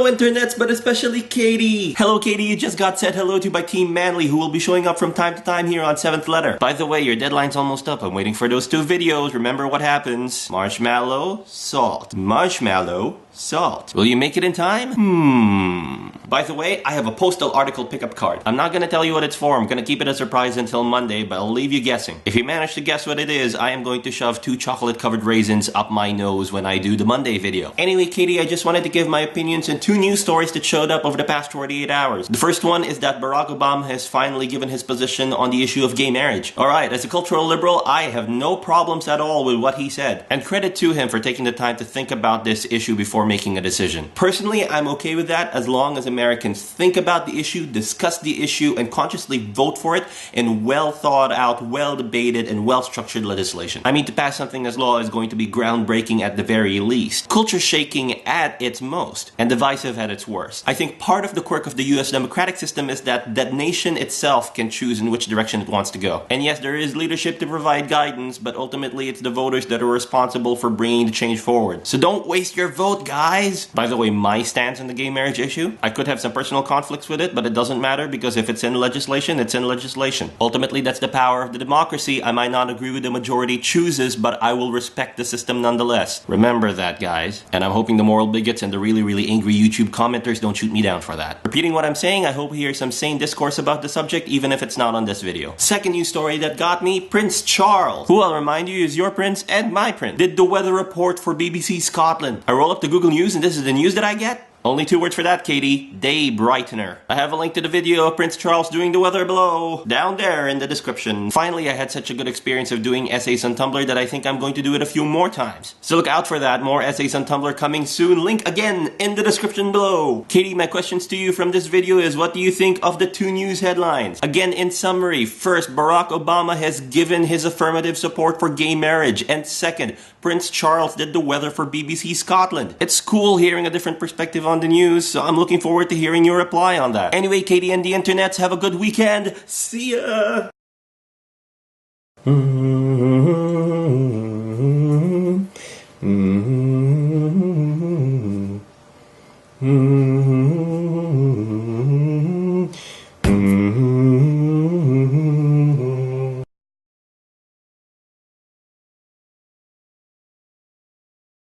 Hello internets, but especially Katie! Hello Katie, you just got said hello to by Team Manly, who will be showing up from time to time here on 7th Letter. By the way, your deadline's almost up. I'm waiting for those 2 videos. Remember what happens. Marshmallow, salt. Marshmallow, salt. Will you make it in time? By the way, I have a postal article pickup card. I'm not gonna tell you what it's for. I'm gonna keep it a surprise until Monday, but I'll leave you guessing. If you manage to guess what it is, I am going to shove 2 chocolate-covered raisins up my nose when I do the Monday video. Anyway, Katie, I just wanted to give my opinions on 2 news stories that showed up over the past 48 hours. The first one is that Barack Obama has finally given his position on the issue of gay marriage. Alright, as a cultural liberal, I have no problems at all with what he said. And credit to him for taking the time to think about this issue before making a decision. Personally, I'm okay with that as long as Americans think about the issue, discuss the issue, and consciously vote for it in well thought out, well debated, and well structured legislation. I mean, to pass something as law is going to be groundbreaking at the very least, culture shaking at its most, and divisive at its worst. I think part of the quirk of the US democratic system is that that nation itself can choose in which direction it wants to go. And yes, there is leadership to provide guidance, but ultimately it's the voters that are responsible for bringing the change forward. So don't waste your vote, guys! By the way, my stance on the gay marriage issue, I could have some personal conflicts with it, but it doesn't matter because if it's in legislation, it's in legislation. Ultimately, that's the power of the democracy. I might not agree with the majority chooses, but I will respect the system nonetheless. Remember that, guys. And I'm hoping the moral bigots and the really angry YouTube commenters don't shoot me down for that. Repeating what I'm saying, I hope we hear some sane discourse about the subject, even if it's not on this video. Second news story that got me, Prince Charles, who I'll remind you is your prince and my prince, did the weather report for BBC Scotland. I roll up to Google News and this is the news that I get? Only 2 words for that, Katie. Day brightener. I have a link to the video of Prince Charles doing the weather below, down there in the description. Finally, I had such a good experience of doing essays on Tumblr that I think I'm going to do it a few more times. So look out for that. More essays on Tumblr coming soon. Link again in the description below. Katie, my questions to you from this video is, what do you think of the 2 news headlines? Again, in summary, first, Barack Obama has given his affirmative support for gay marriage. And second, Prince Charles did the weather for BBC Scotland. It's cool hearing a different perspective on the news, so I'm looking forward to hearing your reply on that. Anyway, Katie and the internets, have a good weekend. See ya!